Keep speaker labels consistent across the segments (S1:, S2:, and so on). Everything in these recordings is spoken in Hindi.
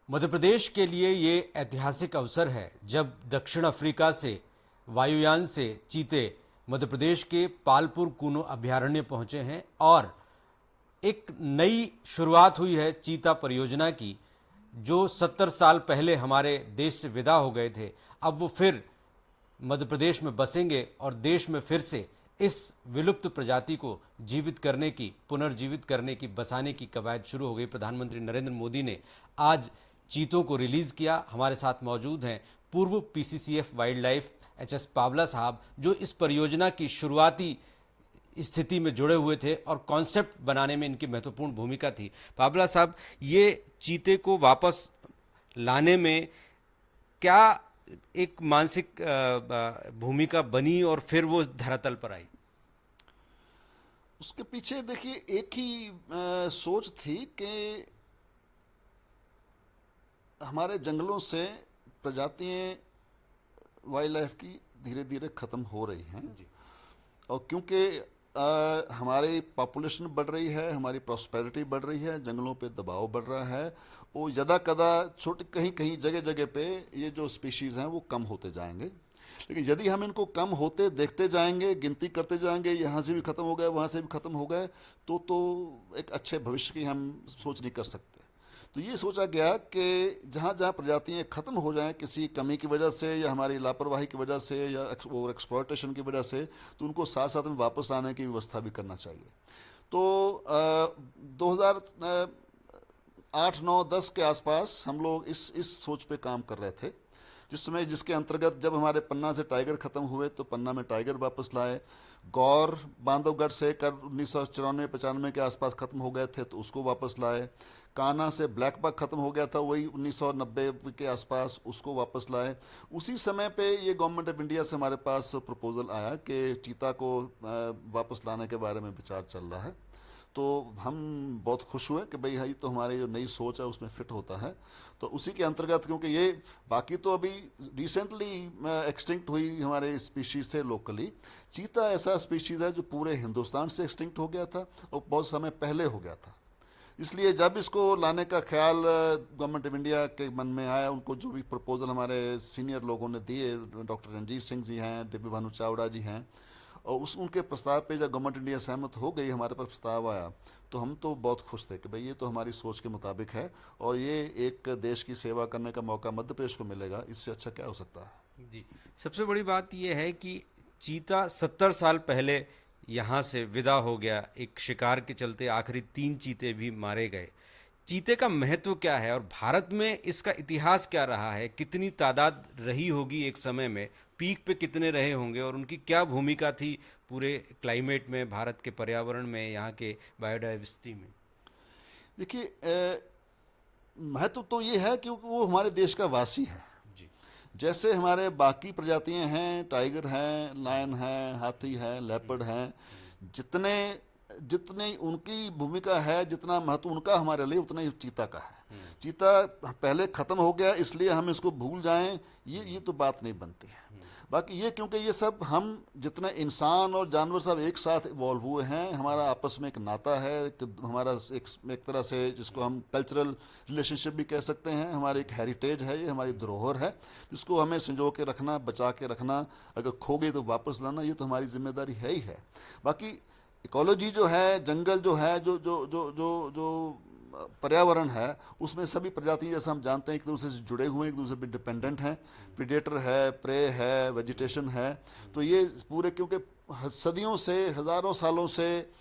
S1: मध्य प्रदेश के लिए ये ऐतिहासिक अवसर है जब दक्षिण अफ्रीका से वायुयान से चीते मध्य प्रदेश के पालपुर कूनो अभयारण्य पहुंचे हैं और एक नई शुरुआत हुई है चीता परियोजना की, जो 70 साल पहले हमारे देश से विदा हो गए थे। अब वो फिर मध्य प्रदेश में बसेंगे और देश में फिर से इस विलुप्त प्रजाति को जीवित करने की, पुनर्जीवित करने की, बसाने की कवायद शुरू हो गई। प्रधानमंत्री नरेंद्र मोदी ने आज चीतों को रिलीज किया। हमारे साथ मौजूद हैं पूर्व पीसीसीएफ वाइल्ड लाइफ एचएस पावला साहब, जो इस परियोजना की शुरुआती स्थिति में जुड़े हुए थे और कॉन्सेप्ट बनाने में इनकी महत्वपूर्ण भूमिका थी। पावला साहब, ये चीते को वापस लाने में क्या एक मानसिक भूमिका बनी और फिर वो धरातल पर आई?
S2: उसके पीछे देखिए एक ही सोच थी कि हमारे जंगलों से प्रजातियां वाइल्ड लाइफ की धीरे धीरे ख़त्म हो रही हैं।
S1: जी।
S2: और क्योंकि हमारी पॉपुलेशन बढ़ रही है, हमारी प्रॉस्पेरिटी बढ़ रही है, जंगलों पे दबाव बढ़ रहा है, वो यदा कदा छोटे कहीं कहीं जगह जगह पे ये जो स्पीशीज़ हैं वो कम होते जाएंगे। लेकिन यदि हम इनको कम होते देखते जाएंगे, गिनती करते जाएंगे, यहाँ से भी ख़त्म हो गए, वहाँ से भी ख़त्म हो गए, तो एक अच्छे भविष्य की हम सोच नहीं कर सकते। तो ये सोचा गया कि जहाँ जहाँ प्रजातियाँ ख़त्म हो जाएं किसी कमी की वजह से या हमारी लापरवाही की वजह से या ओवर एक्सप्लॉयटेशन की वजह से, तो उनको साथ साथ में वापस लाने की व्यवस्था भी करना चाहिए। तो 2008, 9, 10 के आसपास हम लोग इस सोच पे काम कर रहे थे, जिसके अंतर्गत जब हमारे पन्ना से टाइगर ख़त्म हुए तो पन्ना में टाइगर वापस लाए। गौर बांधवगढ़ से कर 1994-95 के आसपास ख़त्म हो गए थे तो उसको वापस लाए। कान्हा से ब्लैक बक ख़त्म हो गया था वही 1990 के आसपास, उसको वापस लाए। उसी समय पे ये गवर्नमेंट ऑफ इंडिया से हमारे पास प्रपोज़ल आया कि चीता को वापस लाने के बारे में विचार चल रहा है। तो हम बहुत खुश हुए कि भाई ये तो हमारी जो नई सोच है उसमें फिट होता है। तो उसी के अंतर्गत, क्योंकि ये बाकी तो अभी रिसेंटली एक्सटिंक्ट हुई हमारे स्पीशीज़ थे लोकली, चीता ऐसा स्पीशीज़ है जो पूरे हिंदुस्तान से एक्सटिंक्ट हो गया था और बहुत समय पहले हो गया था। इसलिए जब इसको लाने का ख्याल गवर्नमेंट ऑफ इंडिया के मन में आया, उनको जो भी प्रपोजल हमारे सीनियर लोगों ने दिए, डॉक्टर रणजीत सिंह जी हैं, दिव्य भानु चावड़ा जी हैं, और उनके प्रस्ताव पे जब गवर्नमेंट इंडिया सहमत हो गई, हमारे पास प्रस्ताव आया, तो हम तो बहुत खुश थे कि भाई ये तो हमारी सोच के मुताबिक है और ये एक देश की सेवा करने का मौका मध्य प्रदेश को मिलेगा, इससे अच्छा क्या हो सकता है।
S1: जी। सबसे बड़ी बात यह है कि चीता 70 साल पहले यहाँ से विदा हो गया। एक शिकार के चलते आखिरी 3 चीते भी मारे गए। चीते का महत्व क्या है और भारत में इसका इतिहास क्या रहा है? कितनी तादाद रही होगी एक समय में, पीक पे कितने रहे होंगे और उनकी क्या भूमिका थी पूरे क्लाइमेट में, भारत के पर्यावरण में, यहाँ के बायोडाइवर्सिटी में?
S2: देखिए महत्व तो ये है क्योंकि वो हमारे देश का वासी है।
S1: जी।
S2: जैसे हमारे बाकी प्रजातियां हैं, टाइगर हैं, लायन है, हाथी है, लेपर्ड हैं, जितने जितनी उनकी भूमिका है, जितना महत्व उनका हमारे लिए, उतना ही चीता का है। चीता पहले ख़त्म हो गया इसलिए हम इसको भूल जाएं, ये तो बात नहीं बनती है। बाकी ये क्योंकि ये सब हम जितने इंसान और जानवर सब एक साथ इवॉल्व हुए हैं, हमारा आपस में एक नाता है, हमारा एक तरह से जिसको हम कल्चरल रिलेशनशिप भी कह सकते हैं, हमारी एक हेरिटेज है, ये हमारी धरोहर है, जिसको हमें संजो के रखना, बचा के रखना, अगर खो गई तो वापस लाना, ये तो हमारी जिम्मेदारी है ही है। बाकी इकोलॉजी जो है, जंगल जो है, जो जो जो जो जो पर्यावरण है, उसमें सभी प्रजाति जैसा हम जानते हैं एक दूसरे से जुड़े हुए हैं, एक दूसरे पर डिपेंडेंट हैं। प्रीडेटर है, प्रे है, वेजिटेशन है। तो ये पूरे क्योंकि सदियों से, हज़ारों सालों से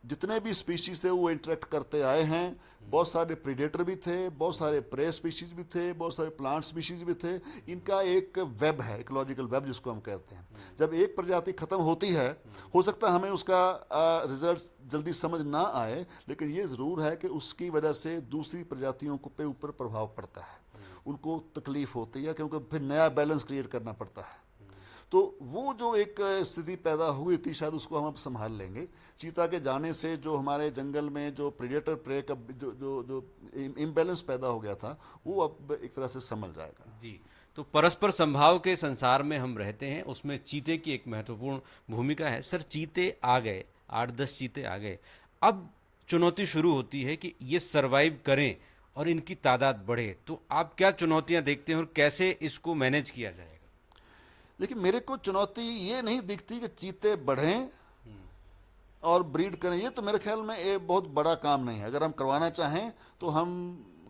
S2: जितने भी स्पीशीज़ थे वो इंटरेक्ट करते आए हैं। बहुत सारे प्रीडेटर भी थे, बहुत सारे प्रे स्पीशीज़ भी थे, बहुत सारे प्लांट स्पीशीज़ भी थे। इनका एक वेब है, इकोलॉजिकल वेब जिसको हम कहते हैं। जब एक प्रजाति ख़त्म होती है, हो सकता है हमें उसका रिजल्ट जल्दी समझ ना आए, लेकिन ये ज़रूर है कि उसकी वजह से दूसरी प्रजातियों को पे ऊपर प्रभाव पड़ता है, उनको तकलीफ़ होती है, क्योंकि फिर नया बैलेंस क्रिएट करना पड़ता है। तो वो जो एक स्थिति पैदा हुई थी, शायद उसको हम अब संभाल लेंगे। चीता के जाने से जो हमारे जंगल में जो प्रेडेटर प्रे का जो जो जो इम्बैलेंस पैदा हो गया था, वो अब एक तरह से संभल जाएगा।
S1: जी। तो परस्पर संभाव के संसार में हम रहते हैं, उसमें चीते की एक महत्वपूर्ण भूमिका है। सर, चीते आ गए, 8-10 चीते आ गए। अब चुनौती शुरू होती है कि ये सरवाइव करें और इनकी तादाद बढ़े, तो आप क्या चुनौतियां देखते हैं और कैसे इसको मैनेज किया जाएगा?
S2: देखिए, मेरे को चुनौती ये नहीं दिखती कि चीते बढ़ें और ब्रीड करें। ये तो मेरे ख्याल में ये बहुत बड़ा काम नहीं है। अगर हम करवाना चाहें तो हम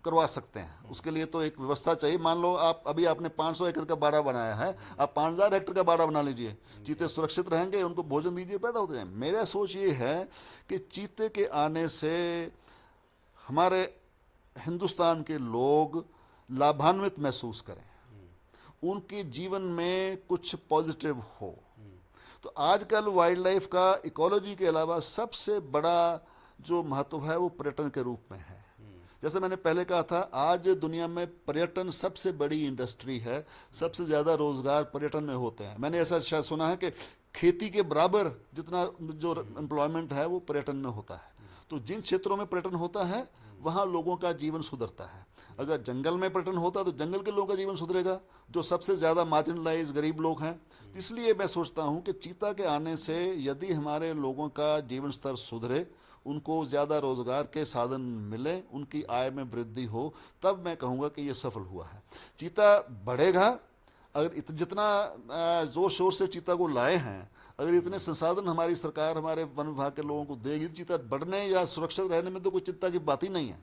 S2: करवा सकते हैं। उसके लिए तो एक व्यवस्था चाहिए। मान लो आप अभी आपने 500 एकड़ का बाड़ा बनाया है, आप 5000 हेक्टेयर का बाड़ा बना लीजिए, चीते सुरक्षित रहेंगे, उनको भोजन दीजिए, पैदा होते हैं। मेरा सोच ये है कि चीते के आने से हमारे हिंदुस्तान के लोग लाभान्वित महसूस करें, उनके जीवन में कुछ पॉजिटिव हो। तो आजकल वाइल्ड लाइफ का इकोलॉजी के अलावा सबसे बड़ा जो महत्व है वो पर्यटन के रूप में है। जैसे मैंने पहले कहा था, आज दुनिया में पर्यटन सबसे बड़ी इंडस्ट्री है, सबसे ज़्यादा रोजगार पर्यटन में होते हैं। मैंने ऐसा शायद सुना है कि खेती के बराबर जितना जो एम्प्लॉयमेंट है वो पर्यटन में होता है। तो जिन क्षेत्रों में पर्यटन होता है वहाँ लोगों का जीवन सुधरता है। अगर जंगल में पर्यटन होता तो जंगल के लोगों का जीवन सुधरेगा, जो सबसे ज़्यादा मार्जिनलाइज गरीब लोग हैं। इसलिए मैं सोचता हूँ कि चीता के आने से यदि हमारे लोगों का जीवन स्तर सुधरे, उनको ज़्यादा रोज़गार के साधन मिले, उनकी आय में वृद्धि हो, तब मैं कहूँगा कि ये सफल हुआ है। चीता बढ़ेगा अगर जितना ज़ोर शोर से चीता को लाए हैं, अगर इतने संसाधन हमारी सरकार, हमारे वन विभाग के लोगों को देगी, चीता बढ़ने या सुरक्षित रहने में तो कोई चिंता की बात ही नहीं है।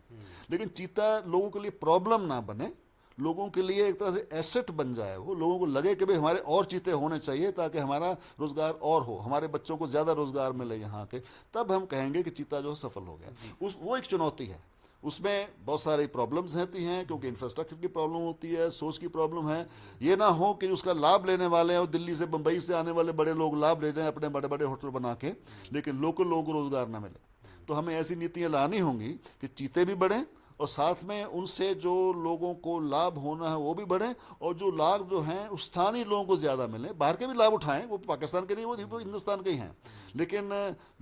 S2: लेकिन चीता लोगों के लिए प्रॉब्लम ना बने, लोगों के लिए एक तरह से एसेट बन जाए, वो लोगों को लगे कि भाई हमारे और चीते होने चाहिए ताकि हमारा रोजगार और हो, हमारे बच्चों को ज़्यादा रोजगार मिले यहाँ के, तब हम कहेंगे कि चीता जो सफल हो गया। वो एक चुनौती है, उसमें बहुत सारी प्रॉब्लम्स रहती हैं, क्योंकि इंफ्रास्ट्रक्चर की प्रॉब्लम होती है, सोच की प्रॉब्लम है। ये ना हो कि उसका लाभ लेने वाले और दिल्ली से बम्बई से आने वाले बड़े लोग लाभ ले जाएं अपने बड़े बड़े होटल बना के, लेकिन लोकल लोगों को रोजगार ना मिले। तो हमें ऐसी नीतियाँ लानी होंगी कि चीते भी बढ़ें और साथ में उनसे जो लोगों को लाभ होना है वो भी बढ़े, और जो लाभ जो हैं उस स्थानीय लोगों को ज़्यादा मिले। बाहर के भी लाभ उठाएं, वो पाकिस्तान के नहीं, वो हिंदुस्तान के ही हैं, लेकिन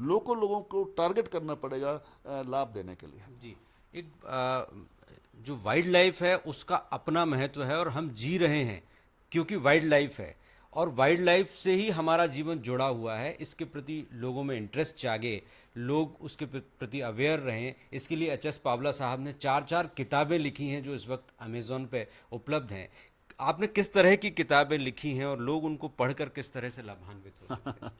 S2: लोकल लोगों को टारगेट करना पड़ेगा लाभ देने के लिए।
S1: जी, एक जो वाइल्ड लाइफ है उसका अपना महत्व है और हम जी रहे हैं क्योंकि वाइल्ड लाइफ है, और वाइल्ड लाइफ से ही हमारा जीवन जुड़ा हुआ है। इसके प्रति लोगों में इंटरेस्ट जागे, लोग उसके प्रति अवेयर रहें, इसके लिए एच एस पावला साहब ने 4 किताबें लिखी हैं जो इस वक्त अमेज़ॉन पे उपलब्ध हैं। आपने किस तरह की किताबें लिखी हैं और लोग उनको पढ़कर किस तरह से लाभान्वित हो सकते हैं?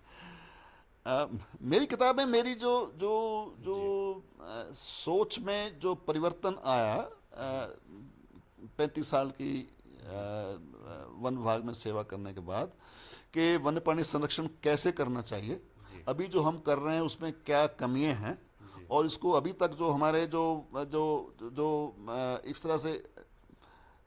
S2: मेरी किताबें, मेरी जो जो जो सोच में जो परिवर्तन आया 35 साल की वन विभाग में सेवा करने के बाद, कि वन्य प्राणी संरक्षण कैसे करना चाहिए, अभी जो हम कर रहे हैं उसमें क्या कमियां हैं, और इसको अभी तक जो हमारे जो जो जो इस तरह से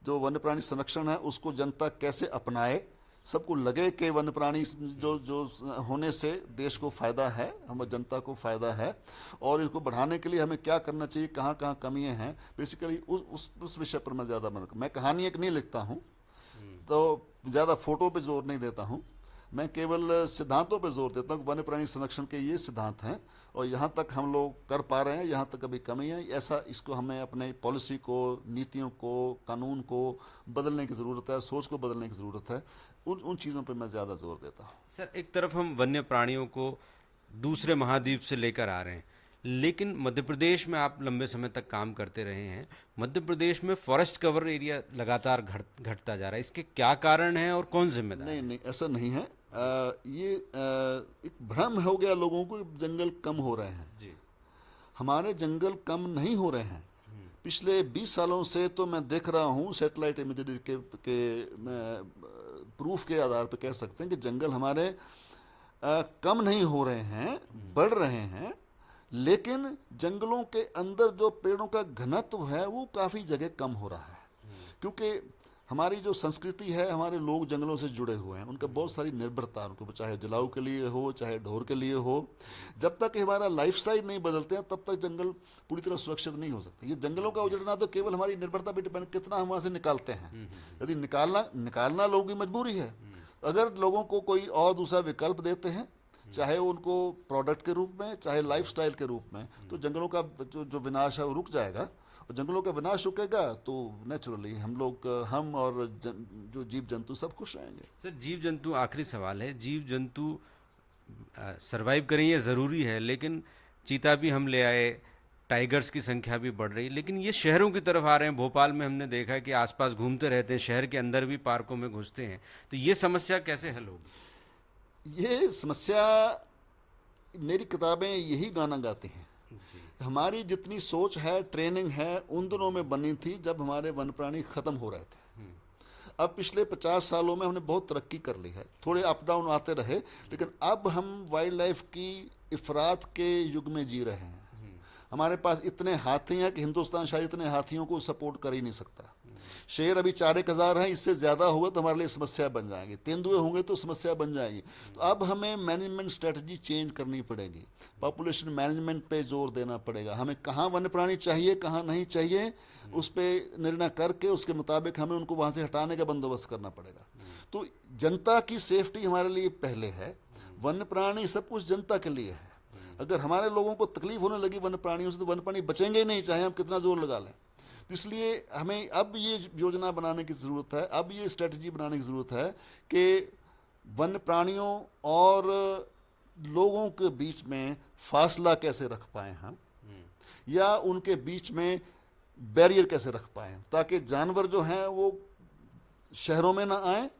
S2: जो वन्य प्राणी संरक्षण है उसको जनता कैसे अपनाए, सबको लगे कि वन्य प्राणी जो जो होने से देश को फ़ायदा है, हम जनता को फ़ायदा है, और इसको बढ़ाने के लिए हमें क्या करना चाहिए, कहाँ कहाँ कमियाँ हैं, बेसिकली उस विषय पर मैं ज़्यादा मैं कहानी एक नहीं लिखता हूँ, तो ज़्यादा फोटो पे जोर नहीं देता हूँ, मैं केवल सिद्धांतों पे जोर देता हूँ। वन्य प्राणी संरक्षण के ये सिद्धांत हैं और यहाँ तक हम लोग कर पा रहे हैं, यहाँ तक अभी कमी है, ऐसा इसको हमें अपने पॉलिसी को, नीतियों को, कानून को बदलने की ज़रूरत है, सोच को बदलने की ज़रूरत है। उन चीज़ों पे मैं ज़्यादा जोर देता हूँ।
S1: सर, एक तरफ हम वन्य प्राणियों को दूसरे महाद्वीप से लेकर आ रहे हैं, लेकिन मध्य प्रदेश में आप लंबे समय तक काम करते रहे हैं, मध्य प्रदेश में फॉरेस्ट कवर एरिया लगातार घटता जा रहा है। इसके क्या कारण हैं और कौन जिम्मेदार है?
S2: नहीं, ऐसा नहीं है। ये एक भ्रम हो गया लोगों को, जंगल कम हो रहे हैं।
S1: जी।
S2: हमारे जंगल कम नहीं हो रहे हैं। पिछले 20 सालों से तो मैं देख रहा हूँ, सैटेलाइट इमेजरी के प्रूफ के आधार पर कह सकते हैं कि जंगल हमारे कम नहीं हो रहे हैं, बढ़ रहे हैं, लेकिन जंगलों के अंदर जो पेड़ों का घनत्व है वो काफ़ी जगह कम हो रहा है, क्योंकि हमारी जो संस्कृति है, हमारे लोग जंगलों से जुड़े हुए हैं, उनका बहुत सारी निर्भरता, उनको चाहे जलाऊ के लिए हो, चाहे ढोर के लिए हो। जब तक हमारा लाइफस्टाइल नहीं बदलते हैं तब तक जंगल पूरी तरह सुरक्षित नहीं हो सकते। ये जंगलों का उजड़ना तो केवल हमारी निर्भरता पे डिपेंड, कितना हम वहाँ से निकालते हैं। यदि निकालना लोगों की मजबूरी है, अगर लोगों को कोई और दूसरा विकल्प देते हैं, चाहे उनको प्रोडक्ट के रूप में, चाहे लाइफस्टाइल के रूप में, तो जंगलों का जो विनाश है वो रुक जाएगा। और जंगलों का विनाश रुकेगा तो नेचुरली हम और जो जीव जंतु सब खुश रहेंगे।
S1: सर, जीव जंतु, आखिरी सवाल है, जीव जंतु सरवाइव करें ये ज़रूरी है, लेकिन चीता भी हम ले आए, टाइगर्स की संख्या भी बढ़ रही है, लेकिन ये शहरों की तरफ आ रहे हैं। भोपाल में हमने देखा है कि आसपास घूमते रहते हैं, शहर के अंदर भी पार्कों में घुसते हैं। तो ये समस्या कैसे हल होगी?
S2: ये समस्या, मेरी किताबें यही गाना गाती हैं।
S1: जी।
S2: हमारी जितनी सोच है, ट्रेनिंग है, उन दिनों में बनी थी जब हमारे वन प्राणी खत्म हो रहे थे। अब पिछले 50 सालों में हमने बहुत तरक्की कर ली है, थोड़े अप डाउन आते रहे, लेकिन अब हम वाइल्ड लाइफ की इफरात के युग में जी रहे हैं। हमारे पास इतने हाथी हैं कि हिंदुस्तान शायद इतने हाथियों को सपोर्ट कर ही नहीं सकता। शेर अभी 4,000 हैं, इससे ज़्यादा होगा तो हमारे लिए समस्या बन जाएगी, तेंदुए होंगे तो समस्या बन जाएगी। तो अब हमें मैनेजमेंट स्ट्रेटजी चेंज करनी पड़ेगी, पॉपुलेशन मैनेजमेंट पे जोर देना पड़ेगा। हमें कहाँ वन्य प्राणी चाहिए, कहाँ नहीं चाहिए, उस पर निर्णय करके उसके मुताबिक हमें उनको वहाँ से हटाने का बंदोबस्त करना पड़ेगा। तो जनता की सेफ्टी हमारे लिए पहले है, वन्य प्राणी सब कुछ जनता के लिए है। अगर हमारे लोगों को तकलीफ होने लगी वन्य प्राणियों से, तो वन्य प्राणी बचेंगे ही नहीं, चाहे हम कितना जोर लगा लें। तो इसलिए हमें अब ये योजना बनाने की ज़रूरत है, अब ये स्ट्रेटजी बनाने की ज़रूरत है कि वन्य प्राणियों और लोगों के बीच में फासला कैसे रख पाएँ हम, या उनके बीच में बैरियर कैसे रख पाएँ, ताकि जानवर जो हैं वो शहरों में ना आए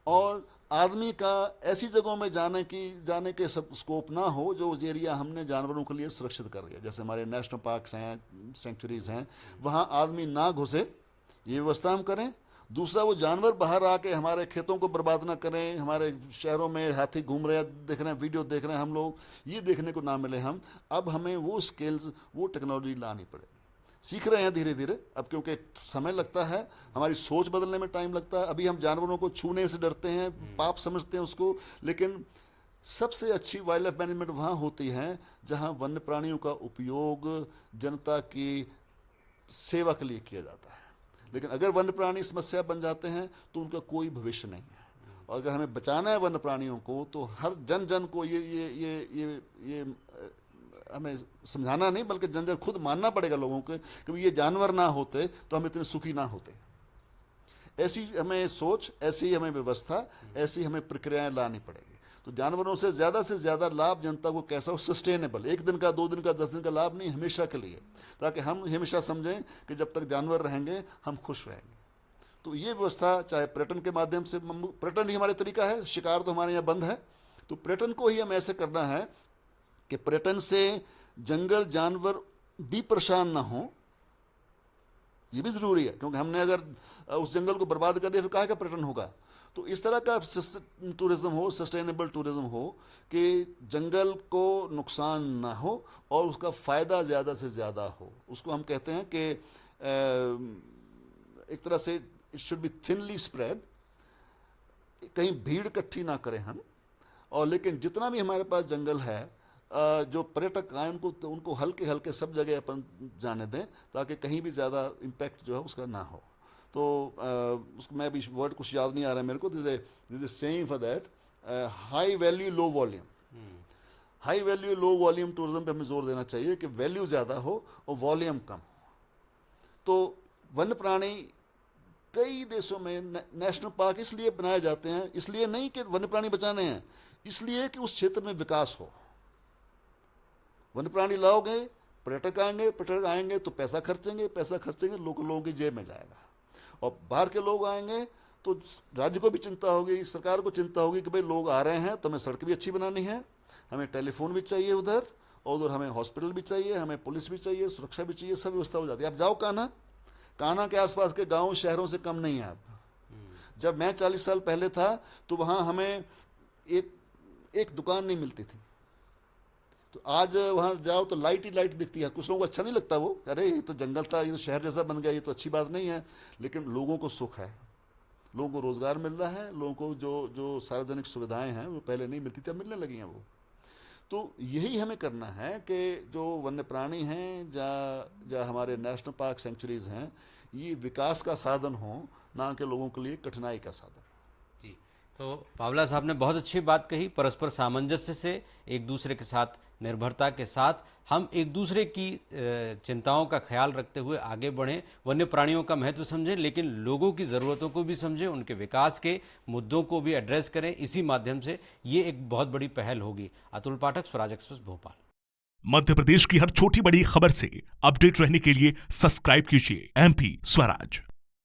S2: और आदमी का ऐसी जगहों में जाने के सब स्कोप ना हो जो एरिया हमने जानवरों के लिए सुरक्षित कर दिया। जैसे हमारे नेशनल पार्क्स हैं, सेंचुरीज हैं, वहाँ आदमी ना घुसे, ये व्यवस्था हम करें। दूसरा, वो जानवर बाहर आके हमारे खेतों को बर्बाद ना करें। हमारे शहरों में हाथी घूम रहे हैं, देख रहे हैं, वीडियो देख रहे हैं हम लोग, ये देखने को ना मिले हम। अब हमें वो स्किल्स, वो टेक्नोलॉजी लानी पड़ेगी। सीख रहे हैं धीरे धीरे अब, क्योंकि समय लगता है, हमारी सोच बदलने में टाइम लगता है। अभी हम जानवरों को छूने से डरते हैं, पाप समझते हैं उसको, लेकिन सबसे अच्छी वाइल्ड लाइफ मैनेजमेंट वहाँ होती है जहाँ वन्य प्राणियों का उपयोग जनता की सेवा के लिए किया जाता है। लेकिन अगर वन्य प्राणी समस्या बन जाते हैं तो उनका कोई भविष्य नहीं है। और अगर हमें बचाना है वन्य प्राणियों को, तो हर जन जन को ये हमें समझाना नहीं, बल्कि जन जन खुद मानना पड़ेगा लोगों को कि ये जानवर ना होते तो हम इतने सुखी ना होते। ऐसी हमें सोच, ऐसी हमें व्यवस्था, ऐसी हमें प्रक्रियाएं लानी पड़ेगी। तो जानवरों से ज़्यादा लाभ जनता को कैसा हो, सस्टेनेबल, 1 दिन का, 2 दिन का, 10 दिन का लाभ नहीं, हमेशा के लिए, ताकि हम हमेशा समझें कि जब तक जानवर रहेंगे हम खुश रहेंगे। तो ये व्यवस्था चाहे पर्यटन के माध्यम से, पर्यटन ही हमारे तरीका है, शिकार तो हमारे यहाँ बंद है, तो पर्यटन को ही हम ऐसे करना है कि पर्यटन से जंगल जानवर भी परेशान ना हो। ये भी जरूरी है, क्योंकि हमने अगर उस जंगल को बर्बाद कर दिया फिर काहे का पर्यटन होगा। तो इस तरह का टूरिज्म हो, सस्टेनेबल टूरिज्म हो, कि जंगल को नुकसान ना हो और उसका फ़ायदा ज़्यादा से ज़्यादा हो। उसको हम कहते हैं कि एक तरह से it should be thinly spread, कहीं भीड़ इकट्ठी ना करें हम। और लेकिन जितना भी हमारे पास जंगल है, जो पर्यटक आए उनको हल्के हल्के सब जगह अपन जाने दें, ताकि कहीं भी ज़्यादा इम्पैक्ट जो है उसका ना हो। तो उसको मैं भी वर्ड कुछ याद नहीं आ रहा है मेरे को, this is saying for that, high value low volume. High value low volume tourism पे हमें जोर देना चाहिए कि वैल्यू ज़्यादा हो और वॉल्यूम कम हो। तो वन्य प्राणी कई देशों में नेशनल पार्क इसलिए बनाए जाते हैं, इसलिए नहीं कि वन्य प्राणी बचाने हैं, इसलिए कि उस क्षेत्र में विकास हो। वन्य प्राणी लाओगे, पर्यटक आएंगे तो पैसा खर्चेंगे, लोगों की जेब में जाएगा। और बाहर के लोग आएंगे तो राज्य को भी चिंता होगी, सरकार को चिंता होगी कि भाई लोग आ रहे हैं तो हमें सड़क भी अच्छी बनानी है, हमें टेलीफोन भी चाहिए उधर, और उधर हमें हॉस्पिटल भी चाहिए, हमें पुलिस भी चाहिए, सुरक्षा भी चाहिए, सब व्यवस्था हो जाती है। आप जाओ कान्हा के आसपास के गाँव शहरों से कम नहीं है। अब जब मैं 40 साल पहले था तो वहाँ हमें एक दुकान नहीं मिलती थी। तो आज वहाँ जाओ तो लाइट ही लाइट दिखती है। कुछ लोगों को अच्छा नहीं लगता, वो अरे ये तो जंगल था, ये तो शहर जैसा बन गया, ये तो अच्छी बात नहीं है। लेकिन लोगों को सुख है, लोगों को रोज़गार मिल रहा है, लोगों को जो सार्वजनिक सुविधाएं हैं वो पहले नहीं मिलती थी, अब मिलने लगी हैं वो। तो यही हमें करना है कि जो वन्य प्राणी हैं, जहाँ हमारे नेशनल पार्क सेंचुरीज हैं, ये विकास का साधन हो, ना कि लोगों के लिए कठिनाई का साधन।
S1: जी, तो पावला साहब ने बहुत अच्छी बात कही। परस्पर सामंजस्य से, एक दूसरे के साथ निर्भरता के साथ हम एक दूसरे की चिंताओं का ख्याल रखते हुए आगे बढ़ें, वन्य प्राणियों का महत्व समझें, लेकिन लोगों की ज़रूरतों को भी समझें, उनके विकास के मुद्दों को भी एड्रेस करें। इसी माध्यम से ये एक बहुत बड़ी पहल होगी। अतुल पाठक, स्वराज एक्सप्रेस, भोपाल।
S3: मध्य प्रदेश की हर छोटी बड़ी खबर से अपडेट रहने के लिए सब्सक्राइब कीजिए MP स्वराज।